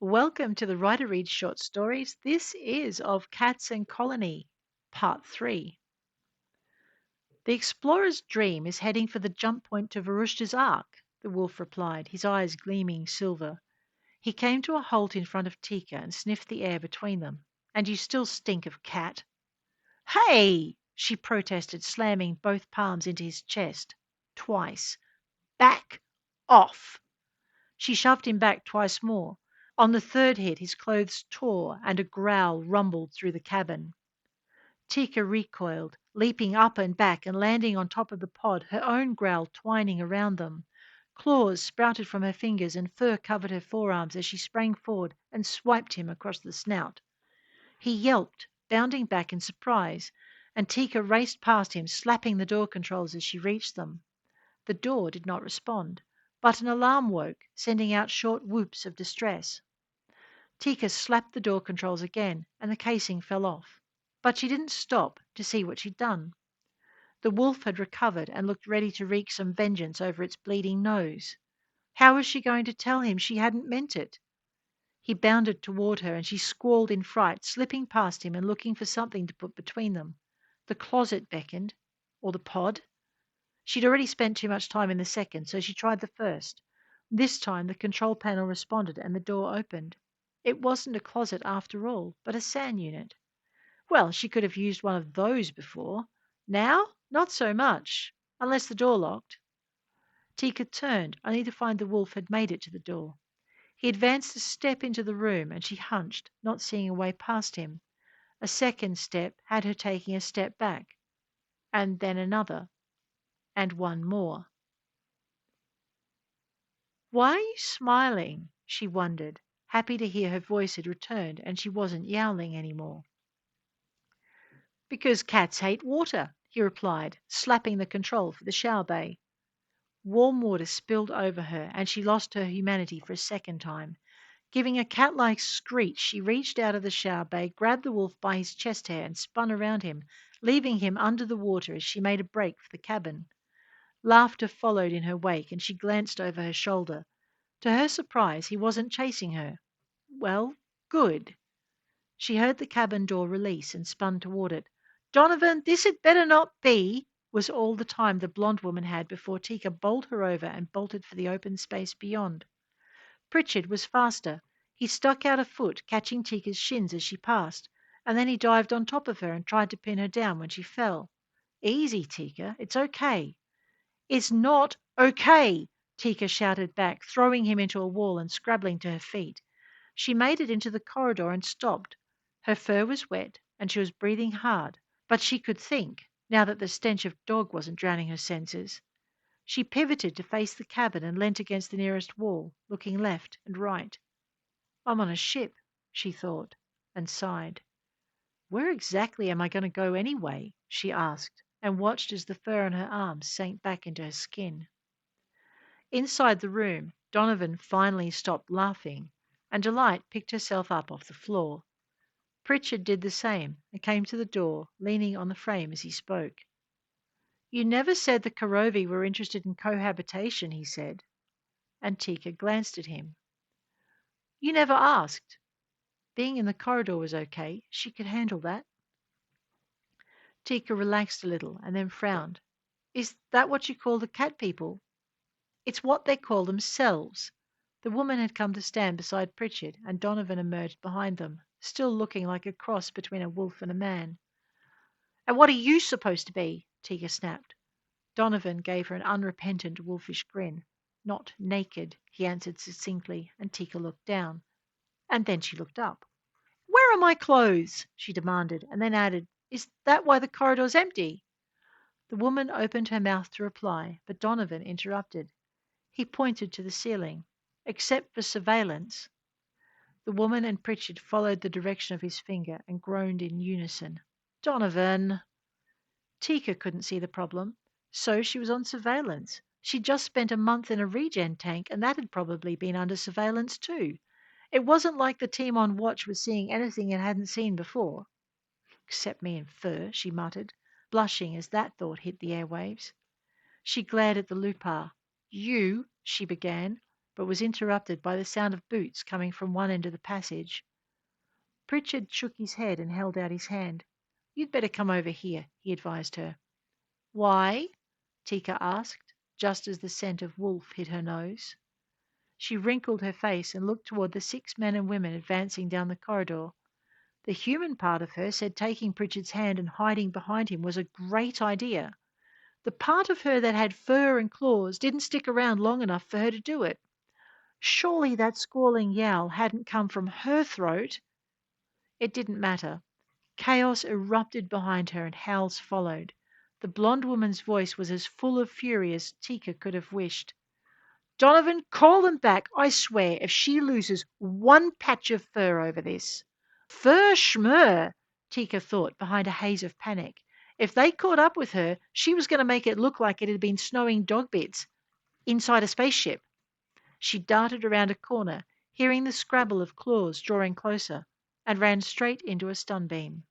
Welcome to the Writer Reads Short Stories. This is of Cats and Colony, Part 3. The explorer's dream is heading for the jump point to Varushta's Ark, the wolf replied, his eyes gleaming silver. He came to a halt in front of Tika and sniffed the air between them. And you still stink of cat. Hey! She protested, slamming both palms into his chest. Twice. Back off! She shoved him back twice more. On the third hit his clothes tore and a growl rumbled through the cabin. Tika recoiled, leaping up and back and landing on top of the pod, her own growl twining around them. Claws sprouted from her fingers and fur covered her forearms as she sprang forward and swiped him across the snout. He yelped, bounding back in surprise, and Tika raced past him, slapping the door controls as she reached them. The door did not respond, but an alarm woke, sending out short whoops of distress. Tika slapped the door controls again, and the casing fell off. But she didn't stop to see what she'd done. The wolf had recovered and looked ready to wreak some vengeance over its bleeding nose. How was she going to tell him she hadn't meant it? He bounded toward her, and she squalled in fright, slipping past him and looking for something to put between them. The closet beckoned. Or the pod? She'd already spent too much time in the second, so she tried the first. This time the control panel responded and the door opened. It wasn't a closet after all, but a sand unit. Well, she could have used one of those before. Now, not so much, unless the door locked. Tika turned, only to find the wolf had made it to the door. He advanced a step into the room, and she hunched, not seeing a way past him. A second step had her taking a step back, and then another, and one more. Why are you smiling? She wondered, happy to hear her voice had returned and she wasn't yowling any more. Because cats hate water, he replied, slapping the control for the shower bay. Warm water spilled over her and she lost her humanity for a second time. Giving a cat-like screech, she reached out of the shower bay, grabbed the wolf by his chest hair and spun around him, leaving him under the water as she made a break for the cabin. Laughter followed in her wake and she glanced over her shoulder. To her surprise, he wasn't chasing her. Well, good. She heard the cabin door release and spun toward it. Donovan, this had better not be, was all the time the blonde woman had before Tika bowled her over and bolted for the open space beyond. Pritchard was faster. He stuck out a foot, catching Tika's shins as she passed, and then he dived on top of her and tried to pin her down when she fell. Easy, Tika. It's okay. It's not okay, Tika shouted back, throwing him into a wall and scrabbling to her feet. She made it into the corridor and stopped. Her fur was wet and she was breathing hard, but she could think, now that the stench of dog wasn't drowning her senses. She pivoted to face the cabin and leant against the nearest wall, looking left and right. I'm on a ship, she thought, and sighed. Where exactly am I going to go anyway? She asked, and watched as the fur on her arms sank back into her skin. Inside the room, Donovan finally stopped laughing, and Delight picked herself up off the floor. Pritchard did the same and came to the door, leaning on the frame as he spoke. You never said the Karovi were interested in cohabitation, he said, and Tika glanced at him. You never asked. Being in the corridor was okay. She could handle that. Tika relaxed a little and then frowned. Is that what you call the cat people? It's what they call themselves. The woman had come to stand beside Pritchard, and Donovan emerged behind them, still looking like a cross between a wolf and a man. And what are you supposed to be? Tika snapped. Donovan gave her an unrepentant, wolfish grin. Not naked, he answered succinctly, and Tika looked down. And then she looked up. Where are my clothes? She demanded, and then added, Is that why the corridor's empty? The woman opened her mouth to reply, but Donovan interrupted. He pointed to the ceiling. Except for surveillance. The woman and Pritchard followed the direction of his finger and groaned in unison. Donovan! Tika couldn't see the problem. So she was on surveillance. She'd just spent a month in a regen tank, and that had probably been under surveillance too. It wasn't like the team on watch was seeing anything it hadn't seen before. Except me and fur, she muttered, blushing as that thought hit the airwaves. She glared at the lupar. You, she began. but was interrupted by the sound of boots coming from one end of the passage. Pritchard shook his head and held out his hand. "You'd better come over here," he advised her. "Why?" Tika asked, just as the scent of wolf hit her nose. She wrinkled her face and looked toward the 6 men and women advancing down the corridor. The human part of her said taking Pritchard's hand and hiding behind him was a great idea. The part of her that had fur and claws didn't stick around long enough for her to do it. Surely that squalling yowl hadn't come from her throat. It didn't matter. Chaos erupted behind her and howls followed. The blonde woman's voice was as full of fury as Tika could have wished. "Donovan, call them back. I swear, if she loses one patch of fur over this." Fur schmur, Tika thought behind a haze of panic. If they caught up with her, she was going to make it look like it had been snowing dog bits inside a spaceship. She darted around a corner, hearing the scrabble of claws drawing closer, and ran straight into a stun beam.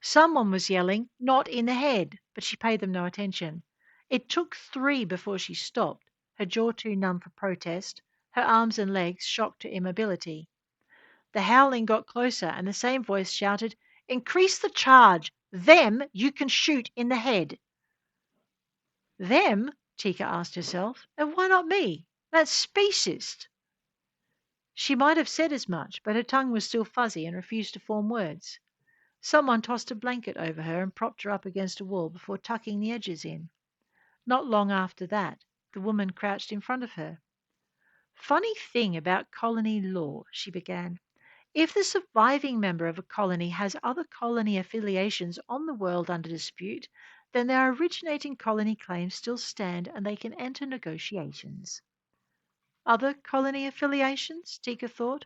Someone was yelling, "Not in the head," but she paid them no attention. It took 3 before she stopped, her jaw too numb for protest, her arms and legs shocked to immobility. The howling got closer, and the same voice shouted, "Increase the charge. Them you can shoot in the head." Them? Tika asked herself. And why not me? That's speciest. She might have said as much, but her tongue was still fuzzy and refused to form words. Someone tossed a blanket over her and propped her up against a wall before tucking the edges in. Not long after that, the woman crouched in front of her. "Funny thing about colony law," she began. "If the surviving member of a colony has other colony affiliations on the world under dispute, then their originating colony claims still stand and they can enter negotiations." Other colony affiliations, Tika thought,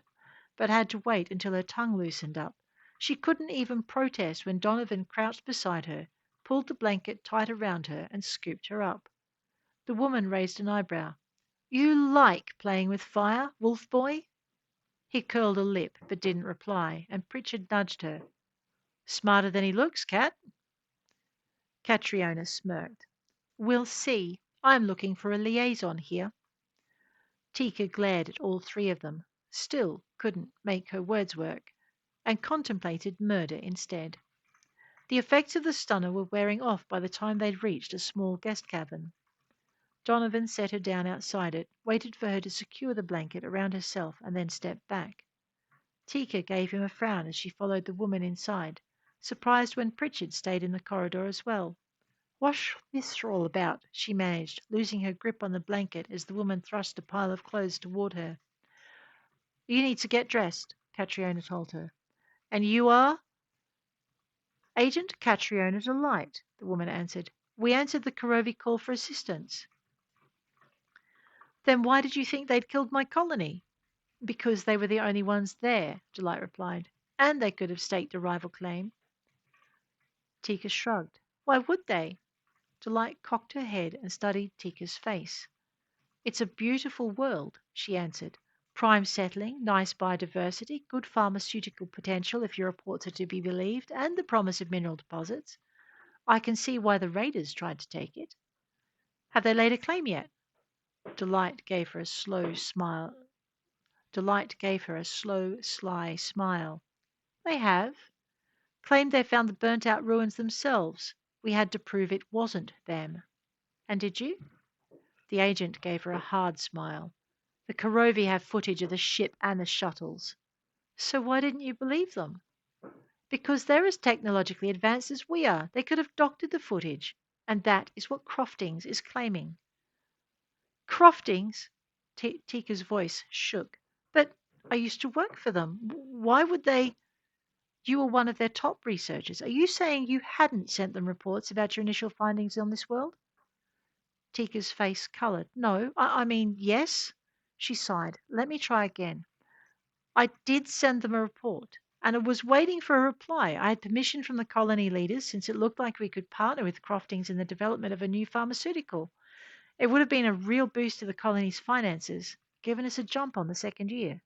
but had to wait until her tongue loosened up. She couldn't even protest when Donovan crouched beside her, pulled the blanket tight around her, and scooped her up. The woman raised an eyebrow. "You like playing with fire, wolf boy?" He curled a lip, but didn't reply, and Pritchard nudged her. "Smarter than he looks, Cat." Catriona smirked. "We'll see. I'm looking for a liaison here." Tika glared at all 3 of them, still couldn't make her words work, and contemplated murder instead. The effects of the stunner were wearing off by the time they'd reached a small guest cabin. Donovan set her down outside it, waited for her to secure the blanket around herself, and then stepped back. Tika gave him a frown as she followed the woman inside, surprised when Pritchard stayed in the corridor as well. "What's this all about?" she managed, losing her grip on the blanket as the woman thrust a pile of clothes toward her. "You need to get dressed," Catriona told her. "And you are?" "Agent Catriona Delight," the woman answered. "We answered the Karovi call for assistance." "Then why did you think they'd killed my colony?" "Because they were the only ones there," Delight replied. "And they could have staked a rival claim." Tika shrugged. "Why would they?" Delight cocked her head and studied Tika's face. "It's a beautiful world," she answered. "Prime settling, nice biodiversity, good pharmaceutical potential if your reports are to be believed, and the promise of mineral deposits. I can see why the raiders tried to take it." "Have they laid a claim yet?" Delight gave her a slow, sly smile. "They have. Claimed they found the burnt out ruins themselves. We had to prove it wasn't them." "And did you?" The agent gave her a hard smile. "The Karovi have footage of the ship and the shuttles." "So why didn't you believe them?" "Because they're as technologically advanced as we are. They could have doctored the footage. And that is what Croftings is claiming." "Croftings?" Tika's voice shook. "But I used to work for them. Why would they—" "You were one of their top researchers. Are you saying you hadn't sent them reports about your initial findings on this world?" Tika's face colored. "No, I mean, yes." She sighed. "Let me try again. I did send them a report, and I was waiting for a reply. I had permission from the colony leaders since it looked like we could partner with Croftings in the development of a new pharmaceutical. It would have been a real boost to the colony's finances, given us a jump on the 2nd year."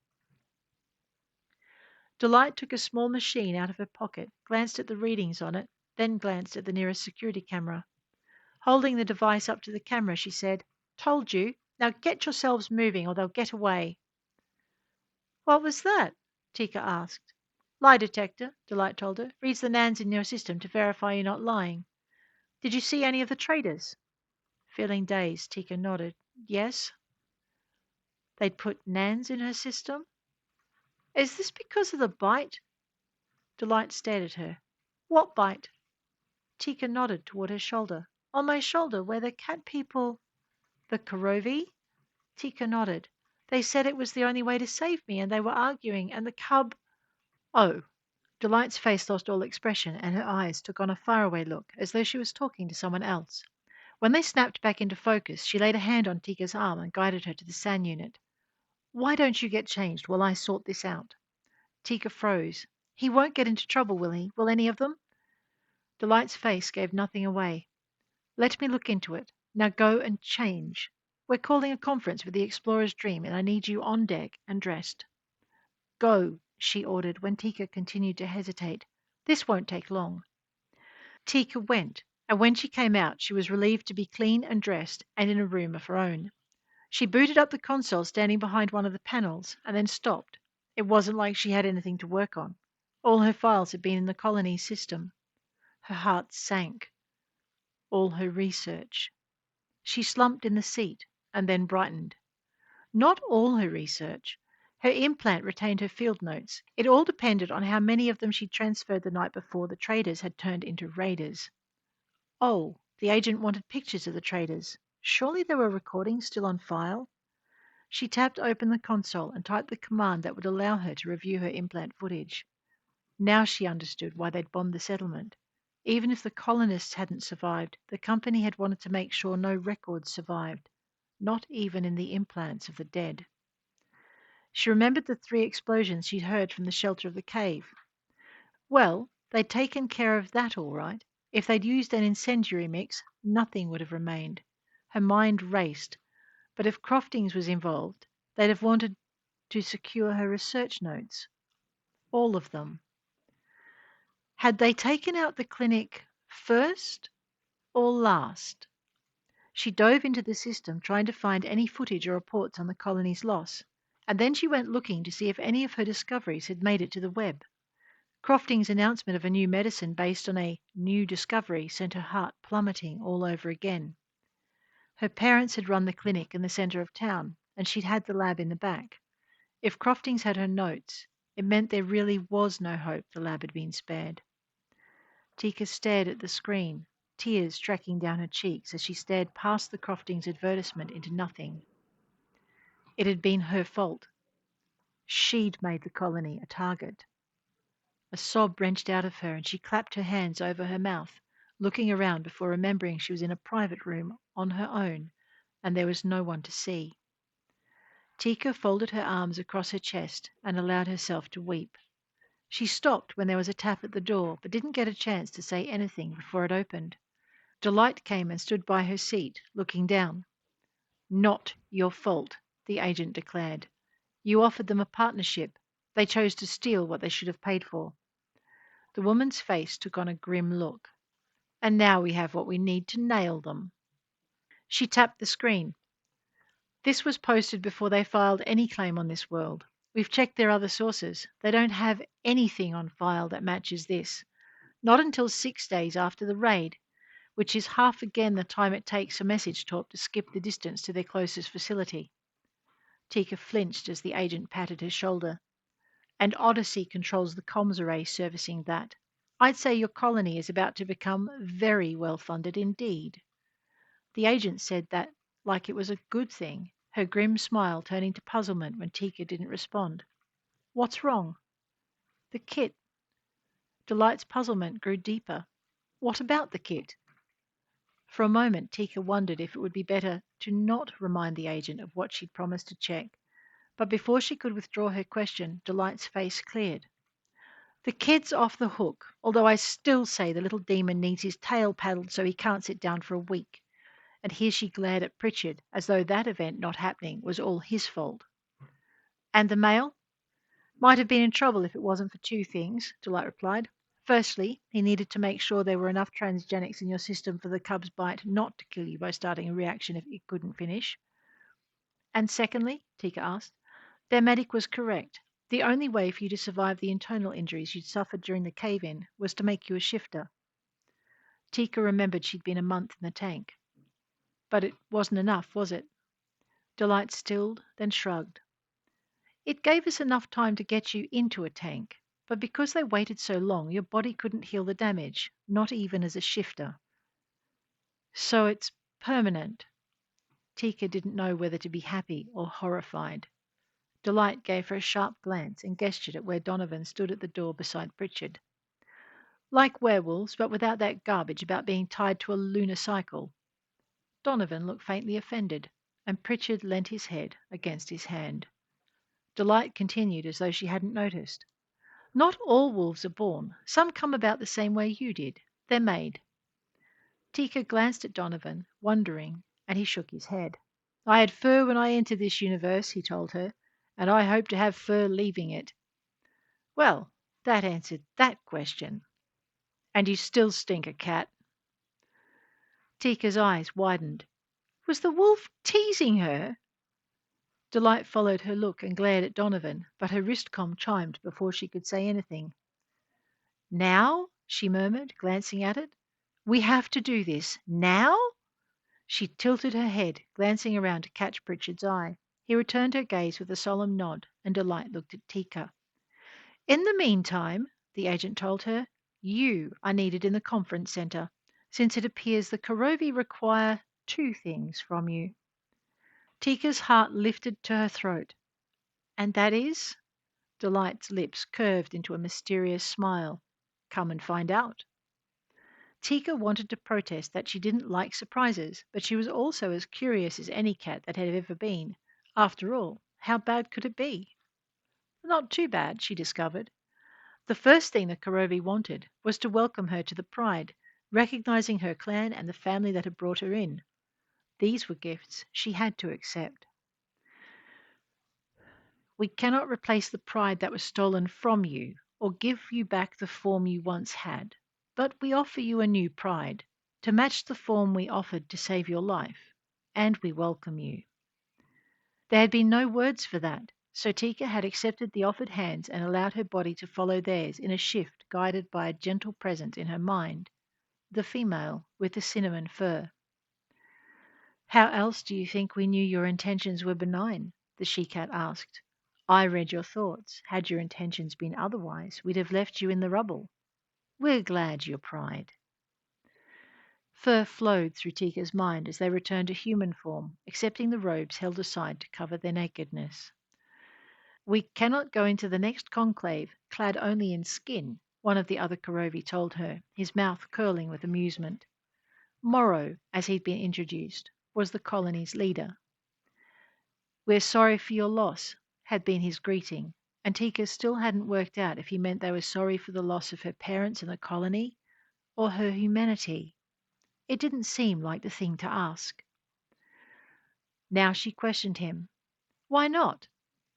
Delight took a small machine out of her pocket, glanced at the readings on it, then glanced at the nearest security camera. Holding the device up to the camera, she said, "Told you. Now get yourselves moving or they'll get away. What was that? Tika asked. Lie detector, Delight told her. Reads the nans in your system to verify you're not lying. Did you see any of the traders? Feeling dazed, Tika nodded. Yes. They'd put nans in her system? Is this because of the bite? Delight stared at her. What bite? Tika nodded toward her shoulder. On my shoulder, where the cat people. The Karovi? Tika nodded. They said it was the only way to save me, and they were arguing, and the cub. Oh. Delight's face lost all expression, and her eyes took on a faraway look, as though she was talking to someone else. When they snapped back into focus, she laid a hand on Tika's arm and guided her to the SAN unit. Why don't you get changed while I sort this out? Tika froze. He won't get into trouble, will he? Will any of them? Delight's face gave nothing away. Let me look into it. Now go and change. We're calling a conference with the Explorer's Dream, and I need you on deck and dressed. Go, she ordered when Tika continued to hesitate. This won't take long. Tika went, and when she came out, she was relieved to be clean and dressed and in a room of her own. She booted up the console standing behind one of the panels and then stopped. It wasn't like she had anything to work on. All her files had been in the colony's system. Her heart sank. All her research. She slumped in the seat and then brightened. Not all her research. Her implant retained her field notes. It all depended on how many of them she transferred the night before the traders had turned into raiders. Oh, the agent wanted pictures of the traders. Surely there were recordings still on file? She tapped open the console and typed the command that would allow her to review her implant footage. Now she understood why they'd bombed the settlement. Even if the colonists hadn't survived, the company had wanted to make sure no records survived, not even in the implants of the dead. She remembered the 3 explosions she'd heard from the shelter of the cave. Well, they'd taken care of that all right. If they'd used an incendiary mix, nothing would have remained. Her mind raced. But if Croftings was involved, they'd have wanted to secure her research notes. All of them. Had they taken out the clinic first or last? She dove into the system trying to find any footage or reports on the colony's loss, and then she went looking to see if any of her discoveries had made it to the web. Crofting's announcement of a new medicine based on a new discovery sent her heart plummeting all over again. Her parents had run the clinic in the centre of town, and she'd had the lab in the back. If Crofting's had her notes, it meant there really was no hope the lab had been spared. Tika stared at the screen, tears tracking down her cheeks as she stared past the Croftings advertisement into nothing. It had been her fault. She'd made the colony a target. A sob wrenched out of her, and she clapped her hands over her mouth, looking around before remembering she was in a private room on her own, and there was no one to see. Tika folded her arms across her chest and allowed herself to weep. She stopped when there was a tap at the door, but didn't get a chance to say anything before it opened. Delight came and stood by her seat, looking down. Not your fault, the agent declared. You offered them a partnership. They chose to steal what they should have paid for. The woman's face took on a grim look. And now we have what we need to nail them. She tapped the screen. This was posted before they filed any claim on this world. We've checked their other sources. They don't have anything on file that matches this. Not until 6 days after the raid, which is half again the time it takes a message talk to skip the distance to their closest facility. Tika flinched as the agent patted her shoulder. And Odyssey controls the comms array servicing that. I'd say your colony is about to become very well funded indeed. The agent said that like it was a good thing, her grim smile turning to puzzlement when Tika didn't respond. What's wrong? The kit. Delight's puzzlement grew deeper. What about the kit? For a moment, Tika wondered if it would be better to not remind the agent of what she'd promised to check. But before she could withdraw her question, Delight's face cleared. The kid's off the hook, although I still say the little demon needs his tail paddled so he can't sit down for a week. And here she glared at Pritchard, as though that event not happening was all his fault. And the male? Might have been in trouble if it wasn't for 2 things, Delight replied. Firstly, he needed to make sure there were enough transgenics in your system for the cub's bite not to kill you by starting a reaction if it couldn't finish. And secondly, Tika asked, their medic was correct. The only way for you to survive the internal injuries you'd suffered during the cave in was to make you a shifter. Tika remembered she'd been a month in the tank. But it wasn't enough, was it? Delight stilled, then shrugged. It gave us enough time to get you into a tank, but because they waited so long, your body couldn't heal the damage, not even as a shifter. So it's permanent. Tika didn't know whether to be happy or horrified. Delight gave her a sharp glance and gestured at where Donovan stood at the door beside Pritchard. Like werewolves, but without that garbage about being tied to a lunar cycle. Donovan looked faintly offended, and Pritchard leant his head against his hand. Delight continued as though she hadn't noticed. Not all wolves are born. Some come about the same way you did. They're made. Tika glanced at Donovan, wondering, and he shook his head. I had fur when I entered this universe, he told her, and I hope to have fur leaving it. Well, that answered that question. And you still stink a cat. Tika's eyes widened. Was the wolf teasing her? Delight followed her look and glared at Donovan, but her wristcom chimed before she could say anything. Now? She murmured, glancing at it. We have to do this. Now? She tilted her head, glancing around to catch Pritchard's eye. He returned her gaze with a solemn nod, and Delight looked at Tika. In the meantime, the agent told her, you are needed in the conference center, since it appears the Korovi require two things from you. Tika's heart lifted to her throat. And that is? Delight's lips curved into a mysterious smile. Come and find out. Tika wanted to protest that she didn't like surprises, but she was also as curious as any cat that had ever been. After all, how bad could it be? Not too bad, she discovered. The first thing the Korovi wanted was to welcome her to the Pride, recognizing her clan and the family that had brought her in. These were gifts she had to accept. We cannot replace the pride that was stolen from you or give you back the form you once had, but we offer you a new pride to match the form we offered to save your life, and we welcome you. There had been no words for that, so Tika had accepted the offered hands and allowed her body to follow theirs in a shift guided by a gentle presence in her mind, the female with the cinnamon fur. How else do you think we knew your intentions were benign? The she-cat asked. I read your thoughts. Had your intentions been otherwise, we'd have left you in the rubble. We're glad you're Pride. Fur flowed through Tika's mind as they returned to human form, accepting the robes held aside to cover their nakedness. We cannot go into the next conclave clad only in skin, one of the other Korovi told her, his mouth curling with amusement. Morrow, as he'd been introduced, was the colony's leader. We're sorry for your loss, had been his greeting, and Tika still hadn't worked out if he meant they were sorry for the loss of her parents in the colony or her humanity. It didn't seem like the thing to ask. Now she questioned him. Why not?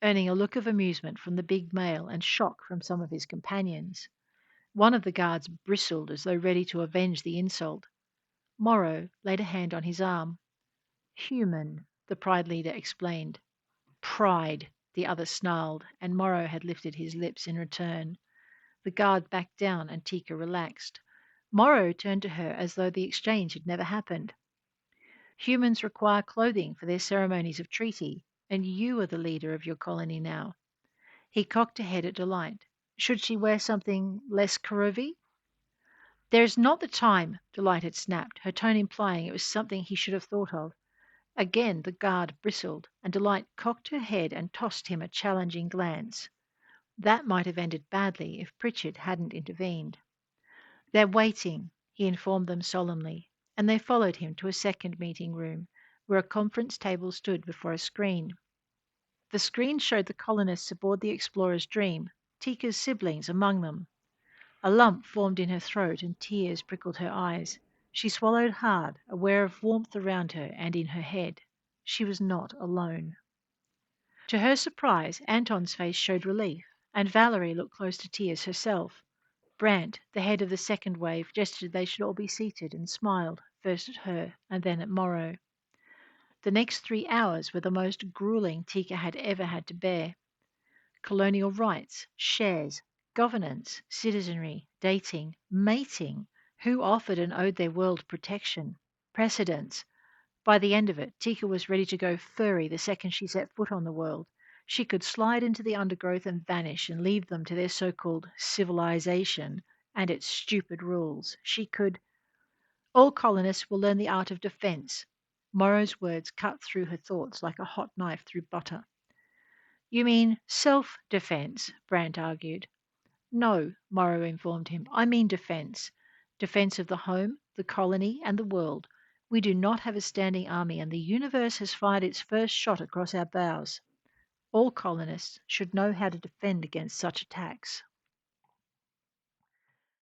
Earning a look of amusement from the big male and shock from some of his companions. One of the guards bristled as though ready to avenge the insult. Morrow laid a hand on his arm. Human, the Pride leader explained. Pride, the other snarled, and Morrow had lifted his lips in return. The guard backed down and Tika relaxed. Morrow turned to her as though the exchange had never happened. Humans require clothing for their ceremonies of treaty, and you are the leader of your colony now. He cocked a head at Delight. Should she wear something less Korovi? There's not the time, Delight had snapped, her tone implying it was something he should have thought of. Again the guard bristled, and Delight cocked her head and tossed him a challenging glance. That might have ended badly if Pritchard hadn't intervened. They're waiting, he informed them solemnly, and they followed him to a second meeting room, where a conference table stood before a screen. The screen showed the colonists aboard the Explorer's Dream, Tika's siblings among them. A lump formed in her throat and tears prickled her eyes. She swallowed hard, aware of warmth around her and in her head. She was not alone. To her surprise, Anton's face showed relief, and Valerie looked close to tears herself. Brant, the head of the second wave, gestured they should all be seated and smiled, first at her and then at Morrow. The next 3 hours were the most grueling Tika had ever had to bear. Colonial rights, shares, governance, citizenry, dating, mating, who offered and owed their world protection, precedence. By the end of it, Tika was ready to go furry the second she set foot on the world. She could slide into the undergrowth and vanish and leave them to their so called civilization and its stupid rules. She could. All colonists will learn the art of defense. Morrow's words cut through her thoughts like a hot knife through butter. You mean self defense, Brant argued. No, Morrow informed him. I mean defense. Defense of the home, the colony, and the world. We do not have a standing army, and the universe has fired its first shot across our bows. All colonists should know how to defend against such attacks.